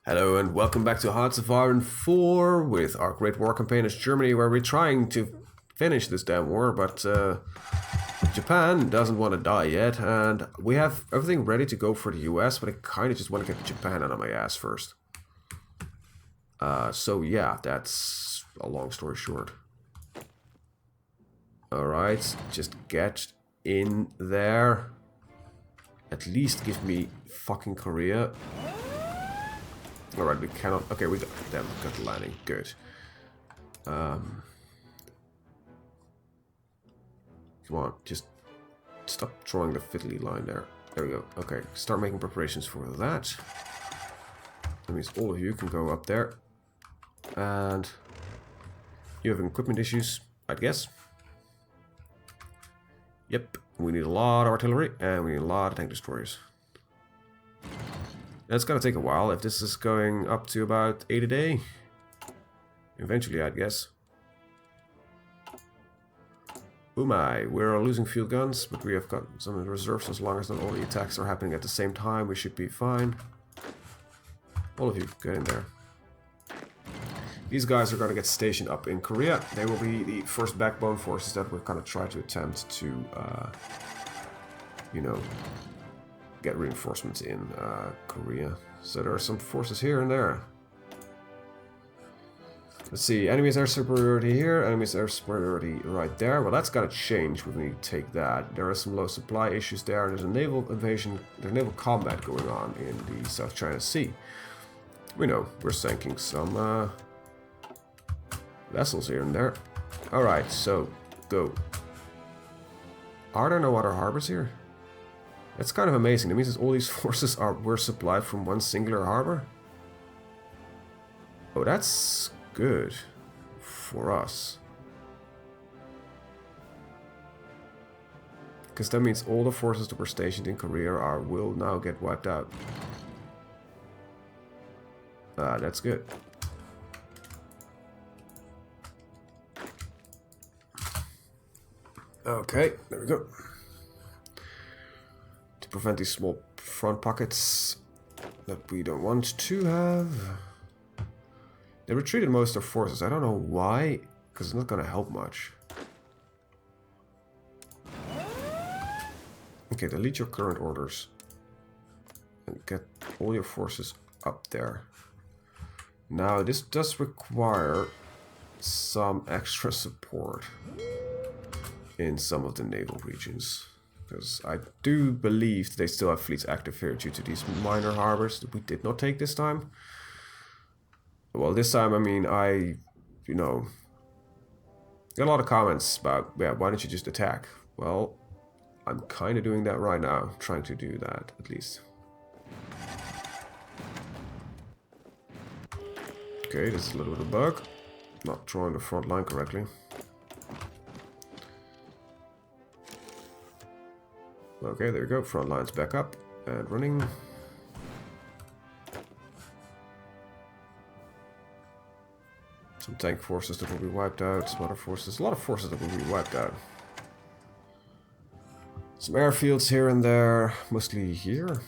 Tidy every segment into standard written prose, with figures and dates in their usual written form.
Hello and welcome back to HoI4 with our Great War campaign as Germany, where we're trying to finish this damn war, but Japan doesn't want to die yet, and we have everything ready to go for the US, but I kind of just want to get Japan out of my ass first. So yeah, that's a long story short. Alright, just get in there. At least give me fucking Korea. Alright, we cannot... Okay, we got the landing. Good. Come on, just stop drawing the fiddly line there. There we go. Okay, start making preparations for that. That means all of you can go up there. And you have equipment issues, I guess. Yep, we need a lot of artillery and we need a lot of tank destroyers. It's gonna take a while if this is going up to about 8 a day. Eventually, I'd guess. Oh my, we're losing field guns, but we have got some in reserves. As long as not all the attacks are happening at the same time, we should be fine. All of you, get in there. These guys are gonna get stationed up in Korea. They will be the first backbone forces that we're gonna try to attempt to, you know, get reinforcements in Korea. So there are some forces here and there. Let's see, enemies air superiority here, enemies air superiority right there. Well, that's gotta change when we take that. There are some low supply issues there. There's a naval invasion, there's naval combat going on in the South China Sea. We know, we're sinking some vessels here and there. Alright, so, go. Are there no other harbors here? That's kind of amazing. That means that all these forces were supplied from one singular harbor. Oh, that's good for us. Because that means all the forces that were stationed in Korea will now get wiped out. That's good. Okay, there we go. To prevent these small front pockets that we don't want to have. They retreated most of their forces. I don't know why, because it's not going to help much. Okay, delete your current orders. And get all your forces up there. Now, this does require some extra support in some of the naval regions. Because I do believe they still have fleets active here due to these minor harbors that we did not take this time. Well, this time, I mean, you know, got a lot of comments about, yeah, why don't you just attack? Well, I'm kind of doing that right now, trying to do that, at least. Okay, this is a little bit of a bug. Not drawing the front line correctly. Okay, there we go. Front line's back up and running. Some tank forces that will be wiped out. Some other forces. A lot of forces that will be wiped out. Some airfields here and there. Mostly here.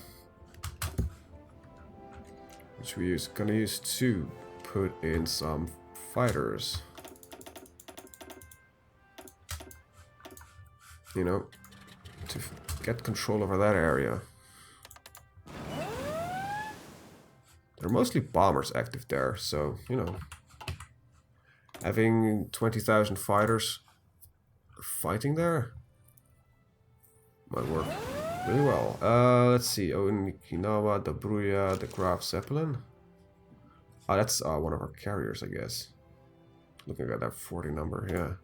Which we gonna use to put in some fighters. You know, to get control over that area. There are mostly bombers active there, so, you know, having 20,000 fighters fighting there might work really well. Let's see, Okinawa, the Bruya, the Graf Zeppelin. Oh, that's one of our carriers, I guess. Looking at that 40 number, yeah.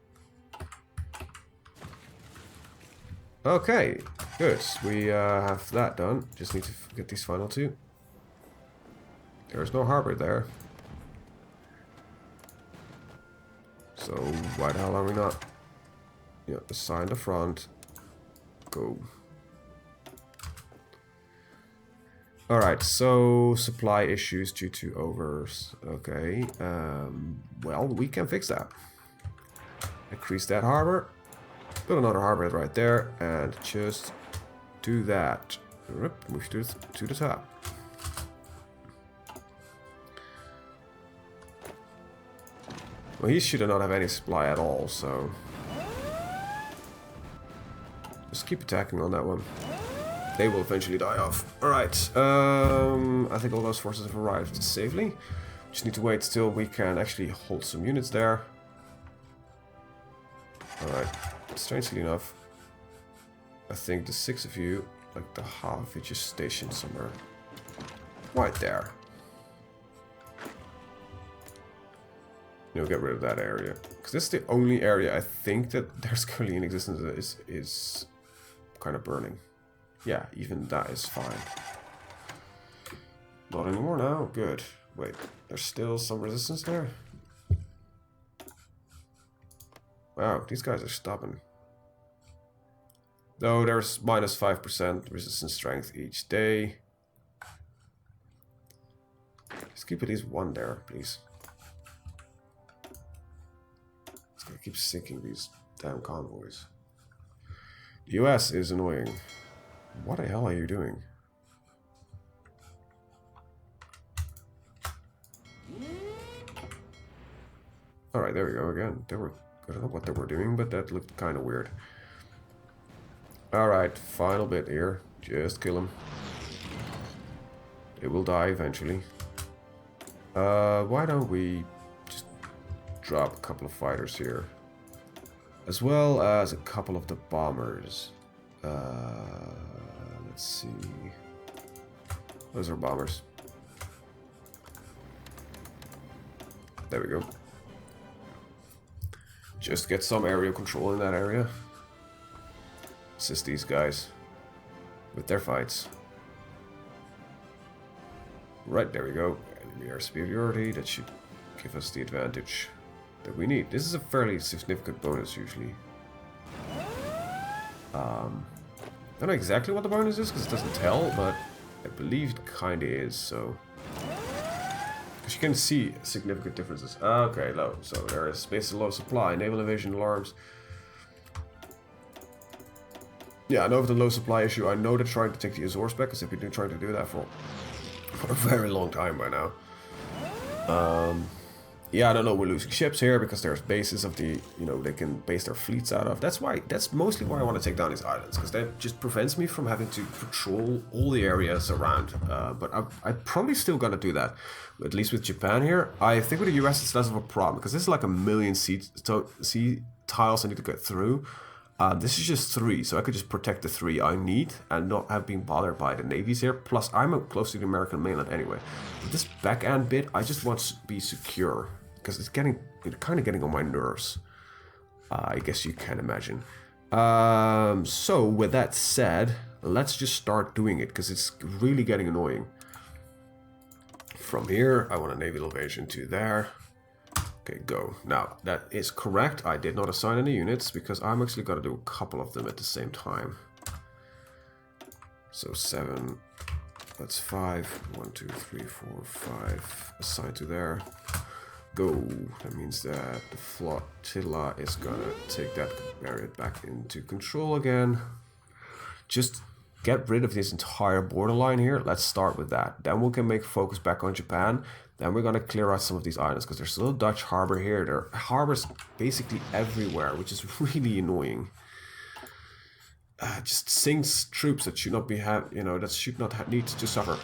Okay, good. We have that done. Just need to get these final two. There's no harbor there. So why the hell are we not? Yeah, assign the front. Go. Alright, so supply issues due to overs. Okay, well, we can fix that. Increase that harbor. Put another harbor right there, and just do that. Move to the top. Well, he should not have any supply at all, so... Just keep attacking on that one. They will eventually die off. Alright, I think all those forces have arrived safely. Just need to wait till we can actually hold some units there. Alright, strangely enough, I think the 6 of you, like the half of you, just stationed somewhere right there. You'll get rid of that area. Because this is the only area I think that there's currently in existence that is kind of burning. Yeah, even that is fine. Not anymore now. Good. Wait, there's still some resistance there? Wow, these guys are stubborn. Though there's minus 5% resistance strength each day. Just keep at least one there, please. It's gonna keep sinking these damn convoys. The US is annoying. What the hell are you doing? Alright, there we go again. They were, I don't know what they were doing, but that looked kind of weird. Alright, final bit here. Just kill him. It will die eventually. Why don't we just drop a couple of fighters here? As well as a couple of the bombers. Let's see. Those are bombers. There we go. Just get some aerial control in that area. Assist these guys with their fights. Right, there we go. Enemy air superiority. That should give us the advantage that we need. This is a fairly significant bonus usually. I don't know exactly what the bonus is because it doesn't tell, but I believe it kind of is, so... Because you can see significant differences. Okay, low. So there is basically low supply. Naval invasion alarms. Yeah, I know of the low supply issue. I know they're trying to take the Azores back, because they've been trying to do that for a very long time by now. Yeah, I don't know, we're losing ships here because there's bases of the, you know, they can base their fleets out of. That's mostly why I want to take down these islands, because that just prevents me from having to patrol all the areas around. But I'm probably still gonna do that, at least with Japan here. I think with the US it's less of a problem, because this is like a million sea tiles I need to get through. This is just 3, so I could just protect the 3 I need and not have been bothered by the navies here. Plus, I'm close to the American mainland anyway. But this back end bit, I just want to be secure, because it's kind of getting on my nerves. I guess you can imagine. So with that said, let's just start doing it, because it's really getting annoying. From here, I want a naval invasion to there. Okay, go. Now, that is correct. I did not assign any units because I'm actually going to do a couple of them at the same time. So 7, that's 5. 1, 2, 3, 4, 5. Assign to there. Go. That means that the flotilla is going to take that area back into control again. Just get rid of this entire borderline here. Let's start with that. Then we can make focus back on Japan. Then we're going to clear out some of these islands, because there's still a Dutch harbor here. There are harbors basically everywhere, which is really annoying. Just sinks troops that should not be that should not need to suffer.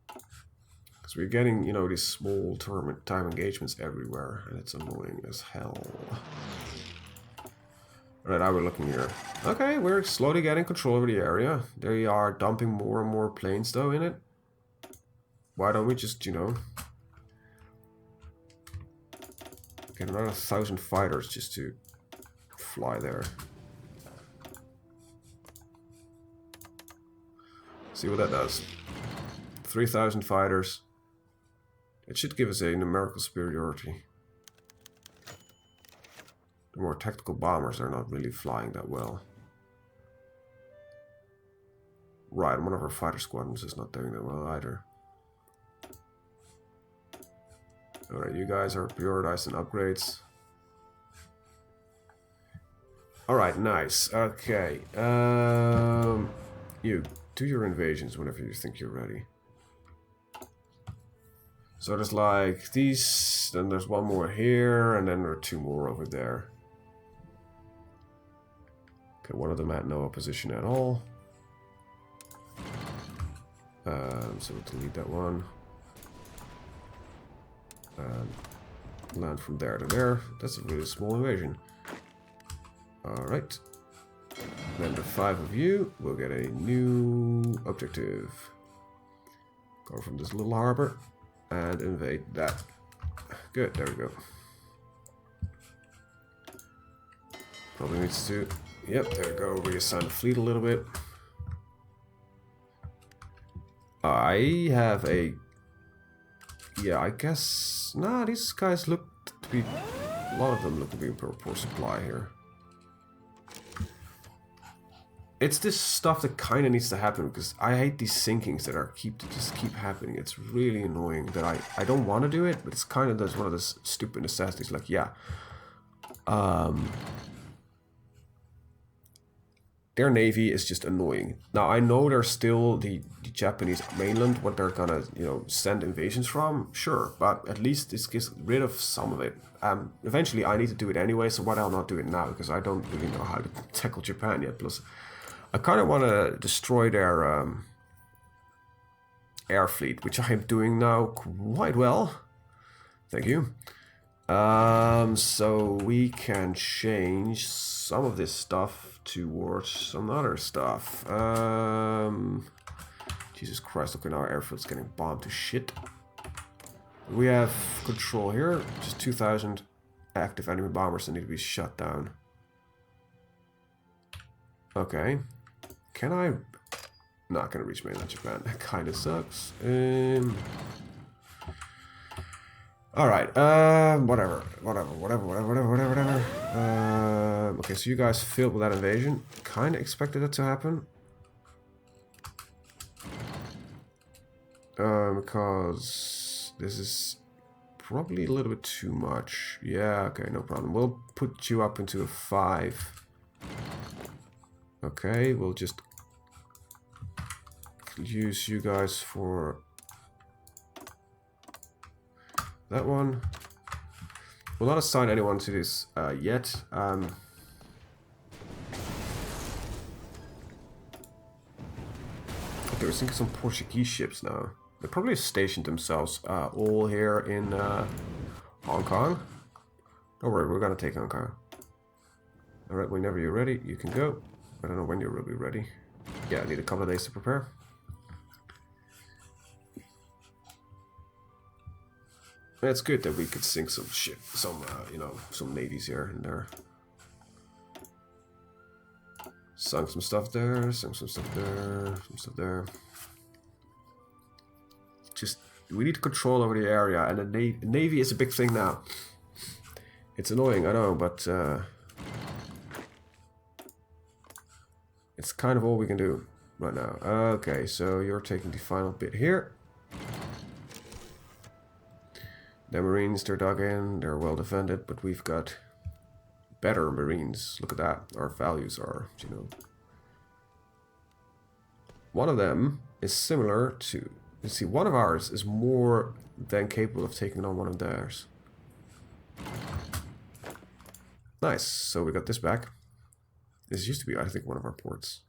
Because we're getting, these small time engagements everywhere, and it's annoying as hell. Alright, now we're looking here. Okay, we're slowly getting control over the area. They are dumping more and more planes, though, in it. Why don't we just, get another 1,000 fighters just to fly there. See what that does. 3,000 fighters. It should give us a numerical superiority. The more tactical bombers are not really flying that well. Right, one of our fighter squadrons is not doing that well either. Alright, you guys are prioritized in upgrades. Alright, nice. Okay. You do your invasions whenever you think you're ready. So there's like these, then there's one more here, and then there are two more over there. Okay, one of them had no opposition at all. So we'll delete that one. Land from there to there. That's a really small invasion. Alright. Then the 5 of you will get a new objective. Go from this little harbor and invade that. Good, there we go. Probably needs to... Yep, there we go. Reassign the fleet a little bit. I have a... Yeah, I guess... Nah, these guys look to be... A lot of them look to be in poor supply here. It's this stuff that kind of needs to happen, because I hate these sinkings that just keep happening. It's really annoying that I don't want to do it, but it's kind of one of the stupid necessities. Like, yeah. Their navy is just annoying. Now, I know there's still the Japanese mainland, what they're gonna, you know, send invasions from. Sure, but at least this gets rid of some of it. Eventually, I need to do it anyway, so why the hell not do it now? Because I don't really know how to tackle Japan yet. Plus, I kind of want to destroy their air fleet, which I am doing now quite well. Thank you. So we can change some of this stuff towards some other stuff. Jesus Christ, look at our airfield's getting bombed to shit. We have control here, just 2,000 active enemy bombers that need to be shut down. Okay. Can I... Not gonna reach mainland Japan. That kind of sucks. Alright, whatever. Okay, so you guys failed with that invasion. Kind of expected it to happen. Because this is probably a little bit too much. Yeah, okay, no problem. We'll put you up into a 5. Okay, we'll just use you guys for that one. We'll not assign anyone to this yet. Okay, we're thinking some Portuguese ships now. They probably stationed themselves all here in Hong Kong. Don't worry, we're gonna take Hong Kong. Alright, whenever you're ready, you can go. I don't know when you're really ready. Yeah, I need a couple of days to prepare. It's good that we could sink some ship, you know, some navies here and there. Sunk some stuff there, sunk some stuff there, some stuff there. Just, we need control over the area, and the navy is a big thing now. It's annoying, I know, but it's kind of all we can do right now. Okay, so you're taking the final bit here. The Marines, they're dug in, they're well defended, but we've got better Marines. Look at that. Our values are, you know. One of them is similar to... You see, one of ours is more than capable of taking on one of theirs. Nice. So we got this back. This used to be, I think, one of our ports.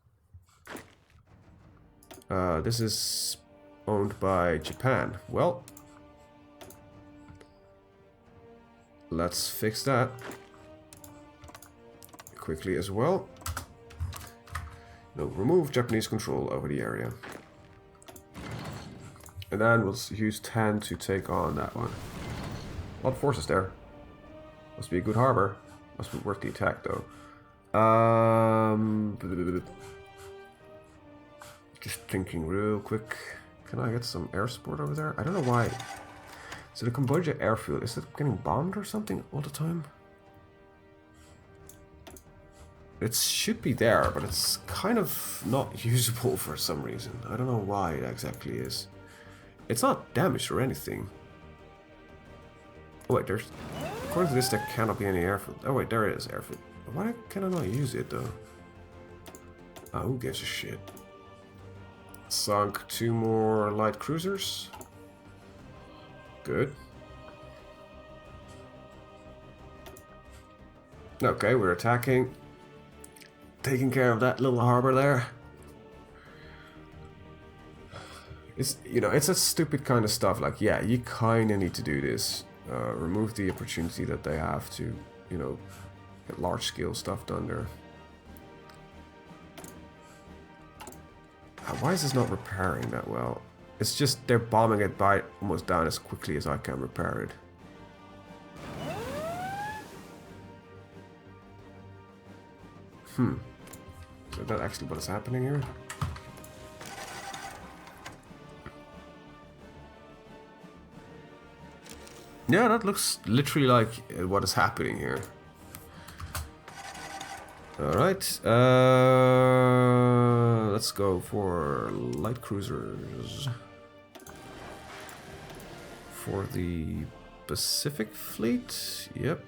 This is owned by Japan. Well... Let's fix that quickly as well. No, remove Japanese control over the area. And then we'll use 10 to take on that one. A lot of forces there. Must be a good harbor. Must be worth the attack though. Just thinking real quick. Can I get some air support over there? I don't know why. So the Cambodia airfield, is it getting bombed or something all the time? It should be there, but it's kind of not usable for some reason. I don't know why it exactly is. It's not damaged or anything. Oh wait, there's... According to this, there cannot be any airfield. Oh wait, there it is, airfield. Why can I not use it though? Ah, who gives a shit? Sunk 2 more light cruisers. good. Okay, we're attacking. Taking care of that little harbor there. It's, you know, it's a stupid kind of stuff. Like, yeah, you kind of need to do this. Remove the opportunity that they have to, you know, get large-scale stuff done there. Why is this not repairing that well? It's just they're bombing it by almost down as quickly as I can repair it. So is that actually what is happening here? Yeah, that looks literally like what is happening here. Alright, let's go for light cruisers. For the Pacific Fleet, yep.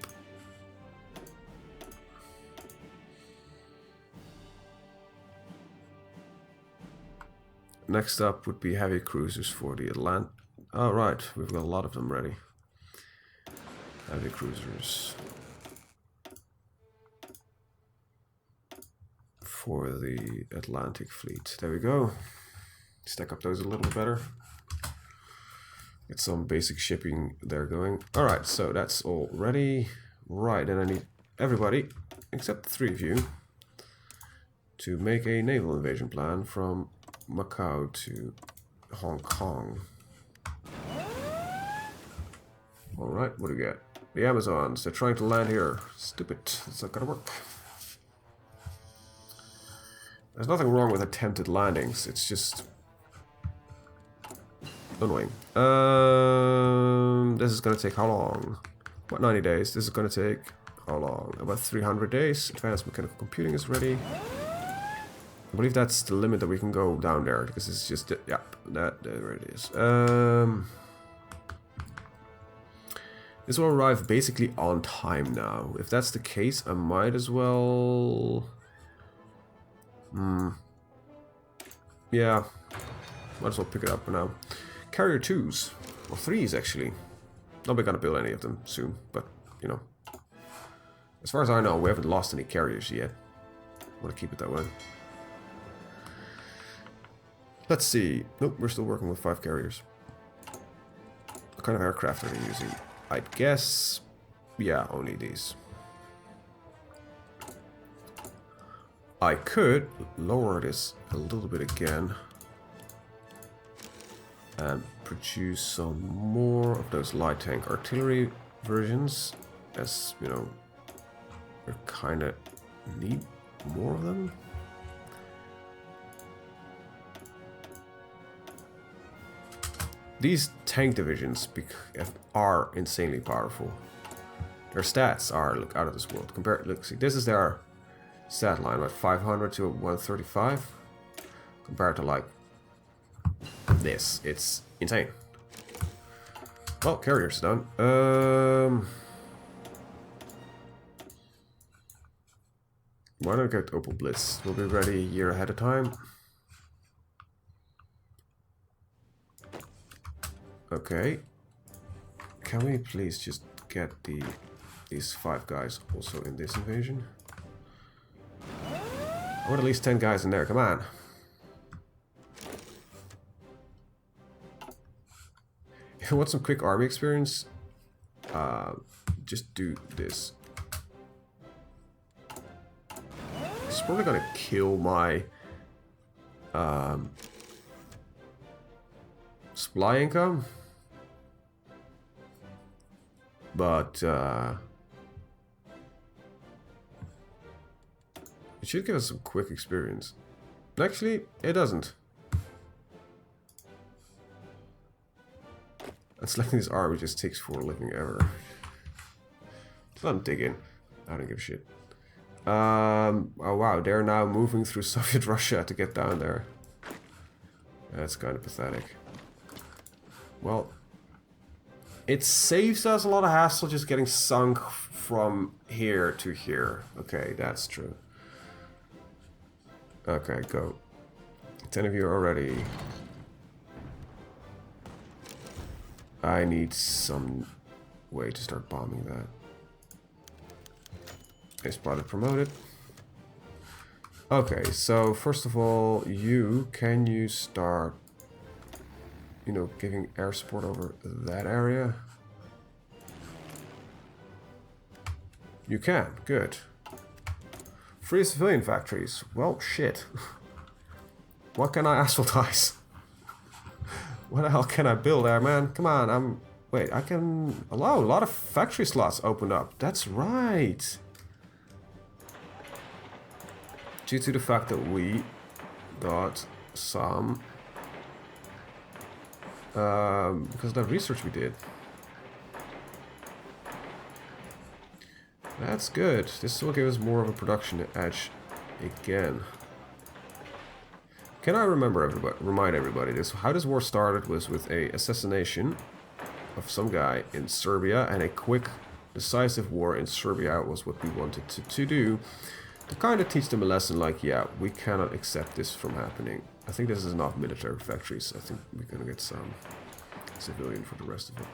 Next up would be heavy cruisers for the Atlantic. Oh, right, we've got a lot of them ready. Heavy cruisers. For the Atlantic Fleet. There we go. Stack up those a little bit better. Get some basic shipping there going. Alright, so that's all ready. Right, and I need everybody, except the 3 of you, to make a naval invasion plan from Macau to Hong Kong. Alright, what do we get? The Amazons, they're trying to land here. Stupid, it's not gonna work. There's nothing wrong with attempted landings, it's just annoying. This is gonna take how long? About 90 days. This is gonna take how long? About 300 days. Advanced mechanical computing is ready. I believe that's the limit that we can go down there, because it's just, yeah, there it is. This will arrive basically on time now. If that's the case, I might as well... Yeah, might as well pick it up for now. Carrier 2s, or 3s actually. Not gonna build any of them soon, but, you know. As far as I know, we haven't lost any carriers yet. I want to keep it that way. Let's see. Nope, we're still working with 5 carriers. What kind of aircraft are they using? I'd guess... yeah, only these. I could lower this a little bit again. And produce some more of those light tank artillery versions. As, you know, we kind of need more of them. These tank divisions are insanely powerful. Their stats are, look, out of this world. Look, see, this is their stat line, like 500 to 135. Compared to, like, this. It's insane. Well, carrier's done. Why don't I get Opal Blitz? We'll be ready a year ahead of time. Okay. Can we please just get these 5 guys also in this invasion? I want at least 10 guys in there, come on. If you want some quick army experience, just do this. It's probably gonna kill my supply income. But it should give us some quick experience. Actually, it doesn't. And selecting this army just takes for living ever. So I'm digging. I don't give a shit. Oh wow, they're now moving through Soviet Russia to get down there. That's kind of pathetic. Well, it saves us a lot of hassle just getting sunk from here to here. Okay, that's true. Okay, go. 10 of you are ready. I need some way to start bombing that. Okay, spotted, promoted. Okay, so first of all, can you start, you know, giving air support over that area? You can, good. Free civilian factories. Well, shit. What can I asphaltize? What the hell can I build there, man? Come on, wait, I can allow a lot of factory slots opened up. That's right. Due to the fact that we got some because of the research we did. That's good. This will give us more of a production edge again. Can I remind everybody this? How this war started was with a assassination of some guy in Serbia, and a quick, decisive war in Serbia was what we wanted to do. To kind of teach them a lesson like, yeah, we cannot accept this from happening. I think this is enough military factories. I think we're gonna get some civilian for the rest of it.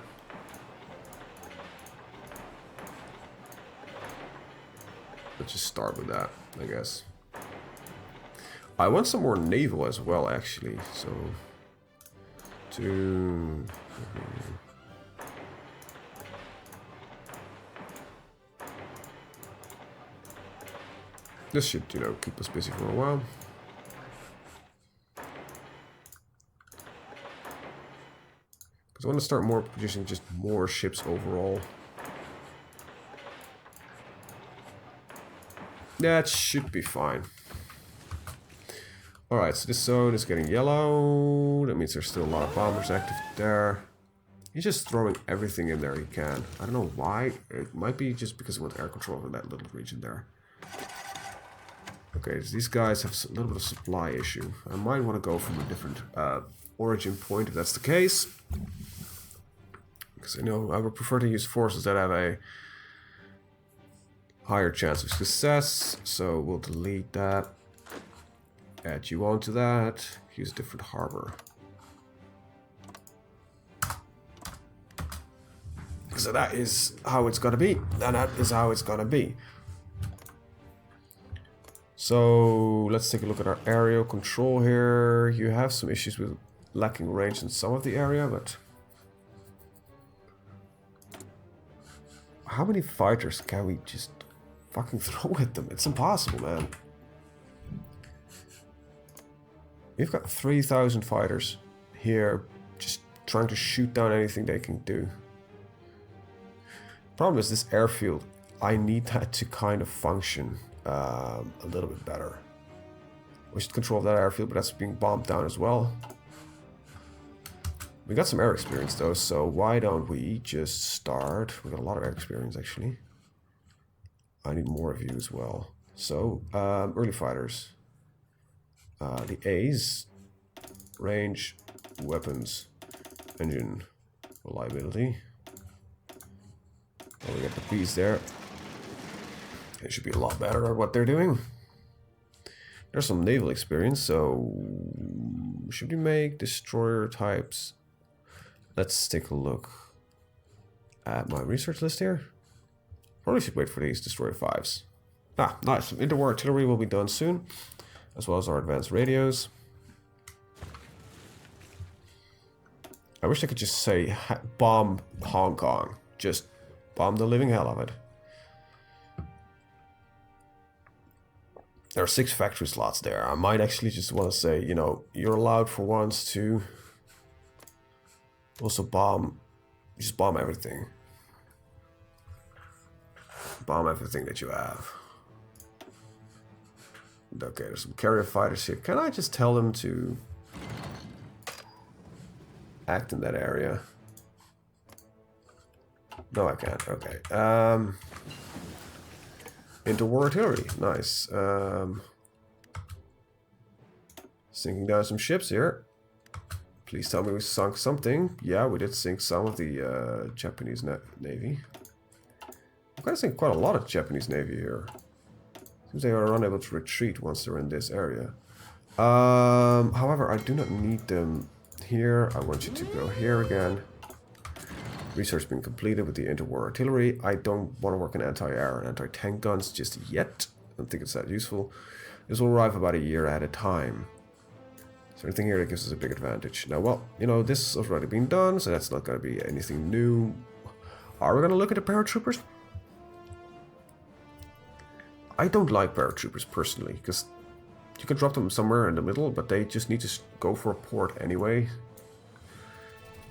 Let's just start with that, I guess. I want some more naval as well, actually. So, this should, you know, keep us busy for a while. Because I want to start more producing just more ships overall. That should be fine. Alright, so this zone is getting yellow. That means there's still a lot of bombers active there. He's just throwing everything in there he can. I don't know why. It might be just because he wants air control over that little region there. Okay, so these guys have a little bit of supply issue. I might want to go from a different origin point if that's the case. Because I know I would prefer to use forces that have a higher chance of success. So we'll delete that. Add you onto that. Use a different harbor. So that is how it's gonna be. And that is how it's gonna be. So let's take a look at our aerial control here. You have some issues with lacking range in some of the area, but how many fighters can we just fucking throw at them? It's impossible, man. We've got 3,000 fighters here just trying to shoot down anything they can do. Problem is this airfield. I need that to kind of function a little bit better. We should control that airfield, but that's being bombed down as well. We got some air experience though, so why don't we just start? We got a lot of air experience actually. I need more of you as well. So early fighters. The A's, range, weapons, engine, reliability. Well, we got the B's there. They should be a lot better at what they're doing. There's some naval experience, so should we make destroyer types? Let's take a look at my research list here. Probably should wait for these destroyer 5s. Ah, nice. Interwar artillery will be done soon, as well as our advanced radios. I wish I could just say bomb Hong Kong. Just bomb the living hell of it. There are 6 factory slots there. I might actually just want to say, you know, you're allowed for once to also just bomb everything. Bomb everything that you have. Okay, there's some carrier fighters here. Can I just tell them to act in that area? No, I can't. Okay. Interwar artillery. Nice. Sinking down some ships here. Please tell me we sunk something. Yeah, we did sink some of the Japanese Navy. We've got to sink quite a lot of Japanese Navy here. Seems they are unable to retreat once they're in this area. However, I do not need them here. I want you to go here again. Research being completed with the interwar artillery. I don't want to work on anti-air and anti-tank guns just yet. I don't think it's that useful. This will arrive about a year at a time. So anything here that gives us a big advantage. Now, well, you know, this has already been done, so that's not going to be anything new. Are we going to look at the paratroopers? I don't like paratroopers personally, because you can drop them somewhere in the middle, but they just need to go for a port anyway.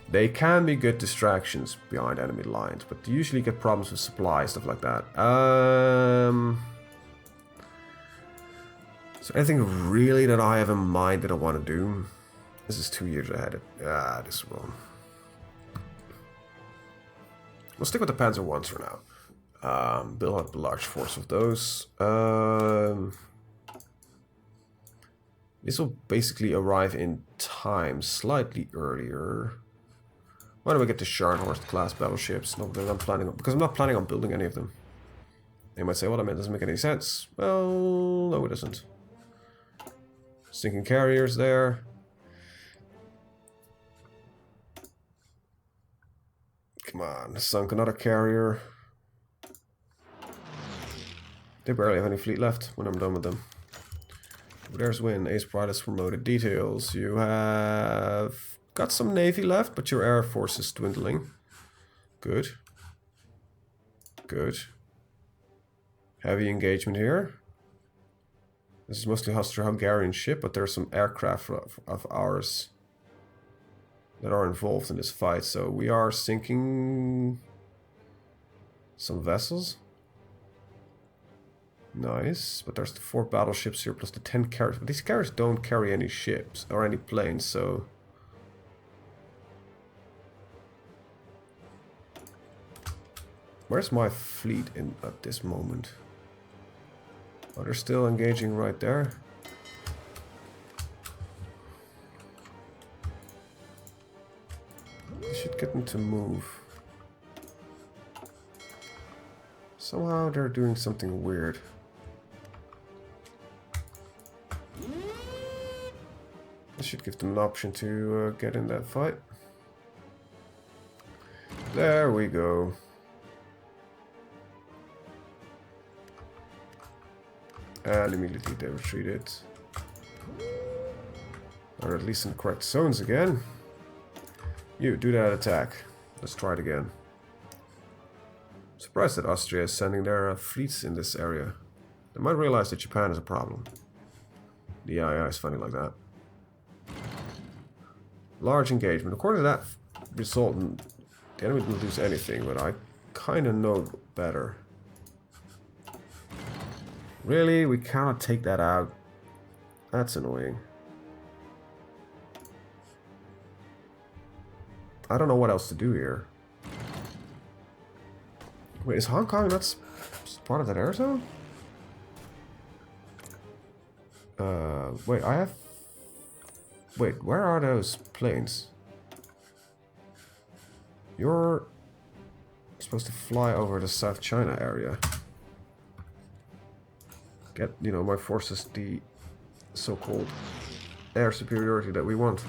They can be good distractions behind enemy lines, but you usually get problems with supply, stuff like that. So anything really that I have in mind that I want to do? This is 2 years ahead. This is wrong. We'll stick with the Panzer ones for now. Build up a large force of those. This will basically arrive in time slightly earlier. Why don't we get the Scharnhorst class battleships? Not that I'm planning on, because I'm not planning on building any of them. They might say, well, that doesn't make any sense. Well, no, it doesn't. Sinking carriers there. Come on, sunk another carrier. They barely have any fleet left when I'm done with them. There's Win, Ace Pride's promoted. Details. You have got some Navy left, but your Air Force is dwindling. Good. Good. Heavy engagement here. This is mostly Austro-Hungarian ship, but there's some aircraft of ours that are involved in this fight. So we are sinking some vessels. Nice, but there's the 4 battleships here plus the 10 carriers. But these carriers don't carry any ships or any planes, so... Where's my fleet in at this moment? Oh, they're still engaging right there. I should get them to move. Somehow they're doing something weird. I should give them an option to get in that fight. There we go. And immediately they retreated. Or at least in the correct zones again. You, do that attack. Let's try it again. Surprised that Austria is sending their fleets in this area. They might realize that Japan is a problem. The II is funny like that. Large engagement. According to that result, the enemy didn't lose anything, but I kind of know better. Really? We cannot take that out? That's annoying. I don't know what else to do here. Wait, is Hong Kong not part of that air zone? Wait, I have... Wait, where are those planes? You're supposed to fly over the South China area. Get, you know, my forces the so-called air superiority that we want.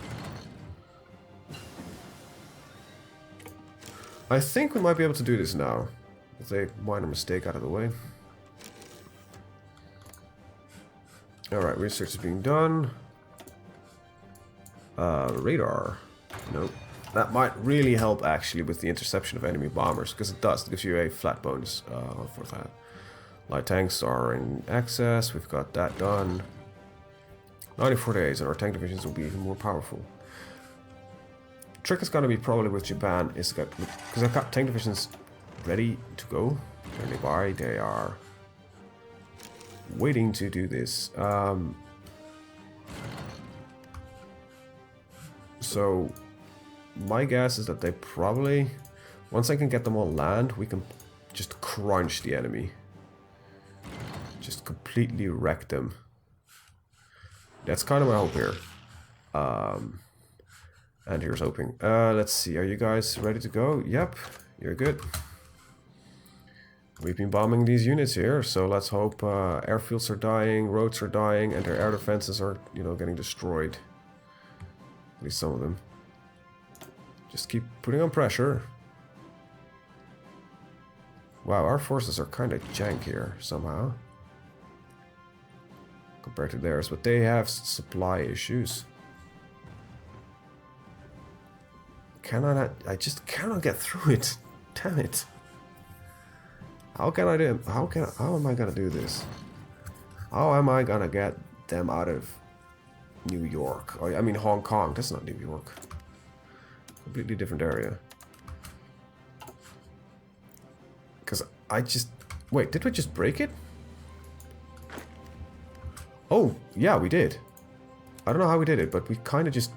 I think we might be able to do this now. With a minor mistake out of the way. Alright, research is being done. Radar. Nope. That might really help actually with the interception of enemy bombers, because it does. It gives you a flat bonus for that. Light tanks are in excess. We've got that done. 94 days, and our tank divisions will be even more powerful. Trick is going to be probably with Japan, is that because I've got tank divisions ready to go. They're nearby. They are waiting to do this. So my guess is that they probably, once I can get them on land, we can just crunch the enemy. Just completely wreck them. That's kind of my hope here. And here's hoping. Let's see, are you guys ready to go? Yep, you're good. We've been bombing these units here, so let's hope airfields are dying, roads are dying, and their air defenses are, you know, getting destroyed. At least some of them. Just keep putting on pressure. Wow, our forces are kind of jank here somehow. Compared to theirs, but they have supply issues. Can I not? I just cannot get through it. Damn it. How can I do? How am I gonna do this? How am I gonna get them out of New York? Or, I mean Hong Kong. That's not New York. Completely different area. Because I just... Wait, did we just break it? Oh, yeah, we did. I don't know how we did it, but we kind of just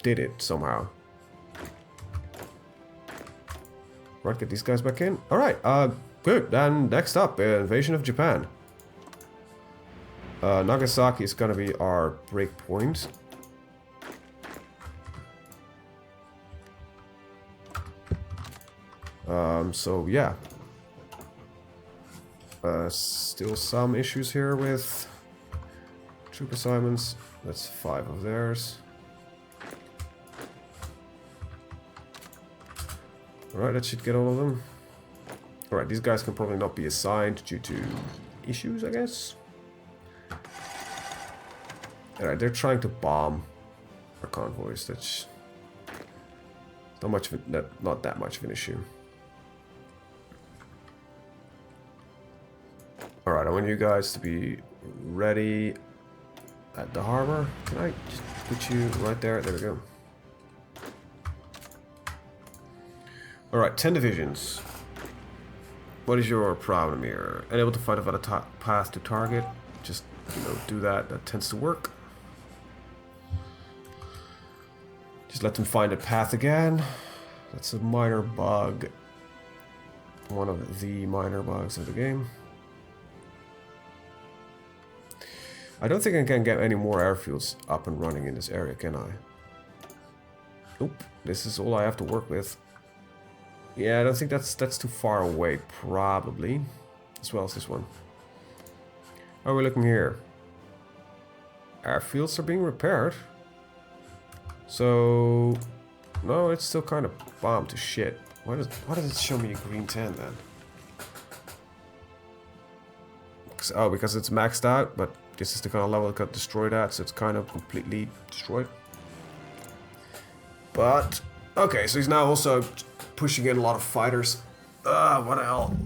did it somehow. Right, get these guys back in. Alright, good. Then next up, invasion of Japan. Nagasaki is gonna be our break point. So yeah. Still some issues here with troop assignments. That's 5 of theirs. Alright, that should get all of them. Alright, these guys can probably not be assigned due to issues, I guess. Alright, they're trying to bomb our convoys. That's not that much of an issue. Alright, I want you guys to be ready at the harbor. Can I just put you right there? There we go. Alright, 10 divisions. What is your problem here? Unable to find a valid path to target. Just, you know, do that. That tends to work. Just let them find a path again. That's a minor bug. One of the minor bugs of the game. I don't think I can get any more airfields up and running in this area, can I? Nope. This is all I have to work with. Yeah, I don't think that's too far away, probably. As well as this one. How are we looking here? Airfields are being repaired. So... No, it's still kind of bombed to shit. Why does it show me a green 10 then? Oh, because it's maxed out, but this is the kind of level it got destroyed at, so it's kind of completely destroyed. But, okay, so he's now also pushing in a lot of fighters. What the hell?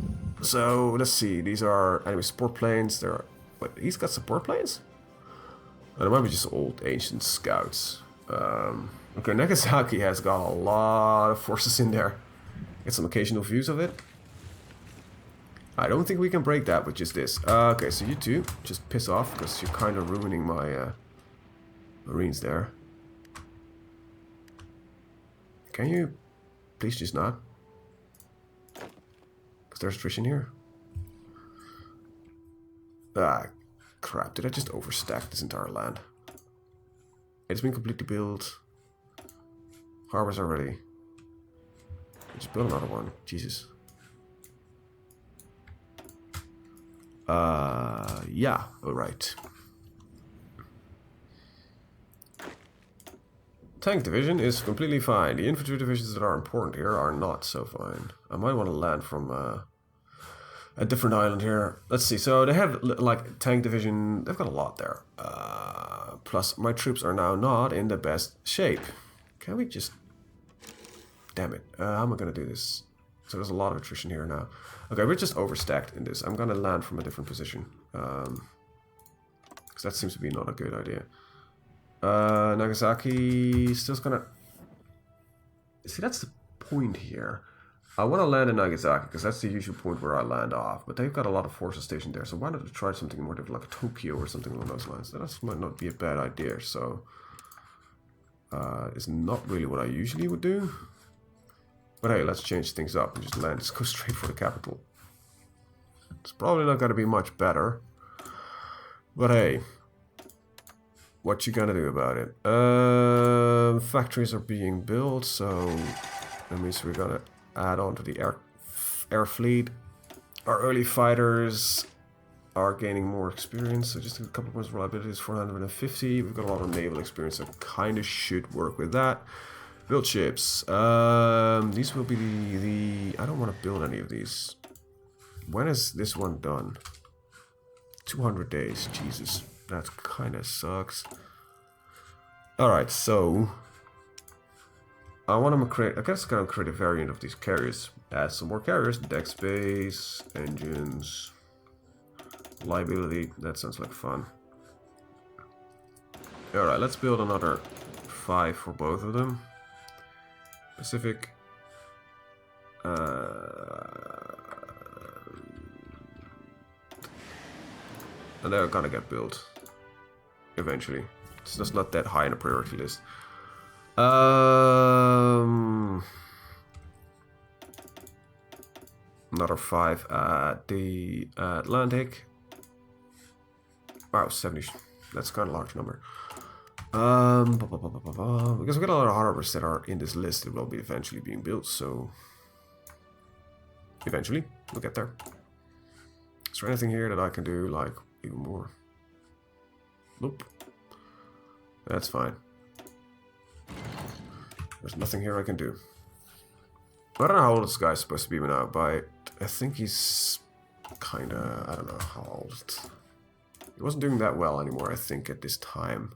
So, let's see, these are enemy support planes. There are, wait, he's got support planes? Oh, they might be just old ancient scouts. Okay, Nagasaki has got a lot of forces in there. Get some occasional views of it. I don't think we can break that with just this. Okay, so you two, just piss off, because you're kind of ruining my marines there. Can you please just not? Because there's attrition here. Ah, crap. Did I just overstack this entire land? It's been completely built. Harbors are ready. Just build another one. Jesus. Yeah, alright. Tank division is completely fine. The infantry divisions that are important here are not so fine. I might want to land from a different island here. Let's see. So they have like tank division. They've got a lot there. Plus, my troops are now not in the best shape. Can we just? Damn it! How am I gonna do this? So there's a lot of attrition here now. Okay, we're just overstacked in this. I'm gonna land from a different position. Because that seems to be not a good idea. Nagasaki still's gonna... See, that's the point here. I want to land in Nagasaki, because that's the usual point where I land off. But they've got a lot of forces stationed there, so why not try something more different, like Tokyo or something along those lines? That might not be a bad idea, so... it's not really what I usually would do. But hey, let's change things up and just land. Just go straight for the capital. It's probably not going to be much better. But hey, what you gonna do about it? Factories are being built, so that means we're gonna add on to the air fleet. Our early fighters are gaining more experience, so just a couple of points of reliability is 450. We've got a lot of naval experience, so kind of should work with that. Build ships. These will be the... I don't want to build any of these. When is this one done? 200 days. Jesus, that kind of sucks. Alright, so I want to create, I guess I'm gonna create a variant of these carriers. Add some more carriers, deck space, engines, liability. That sounds like fun. Alright, let's build another 5 for both of them. Pacific. And they're gonna get built eventually. It's just not that high in the priority list. Another 5 at the Atlantic. Wow, 70. That's kind of a large number. Because we got a lot of harbors that are in this list that will be eventually being built, so eventually we'll get there. Is there anything here that I can do like even more? Nope. That's fine. There's nothing here I can do. I don't know how old this guy's supposed to be now, but I think he's kinda, I don't know how old. He wasn't doing that well anymore, I think, at this time.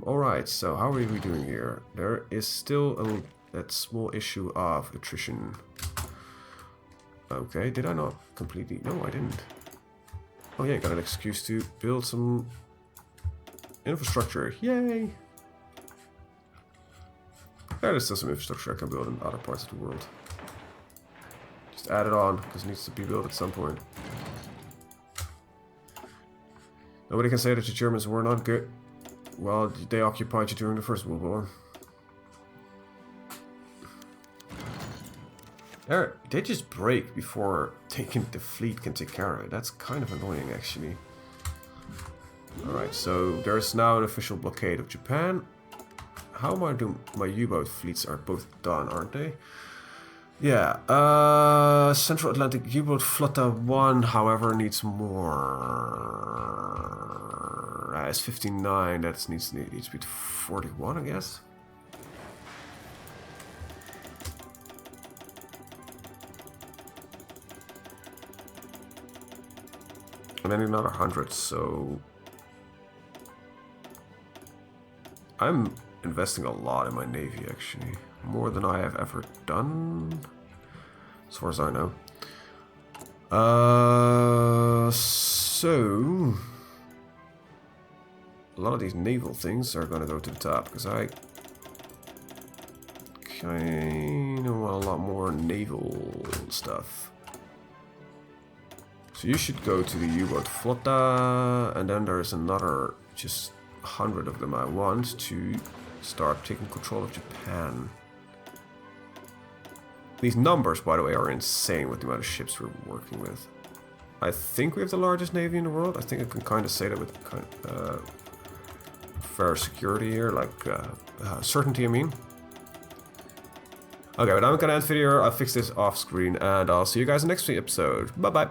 Alright, so how are we doing here? There is still that small issue of attrition. Okay, did I not completely... No, I didn't. Oh yeah, got an excuse to build some infrastructure. Yay! There's still some infrastructure I can build in other parts of the world. Just add it on, because it needs to be built at some point. Nobody can say that the Germans were not good. Well, they occupied you during the First World War. They just break before the fleet can take care of it. That's kind of annoying, actually. Alright, so there's now an official blockade of Japan. How am I doing? My U-boat fleets are both done, aren't they? Yeah, Central Atlantic U-boat Flotta 1, however, needs more. It's 59, that needs to be 41, I guess. And then another 100, so I'm investing a lot in my navy, actually. More than I have ever done, as far as I know. So a lot of these naval things are going to go to the top, because I kind of want a lot more naval stuff. So you should go to the U-boat Flotta, and then there's another just 100 of them I want to start taking control of Japan. These numbers, by the way, are insane with the amount of ships we're working with. I think we have the largest navy in the world. I think I can kind of say that with kind of fair security here, like certainty, I mean. Okay, but I'm gonna end the video. I'll fix this off screen, and I'll see you guys in the next episode. Bye bye.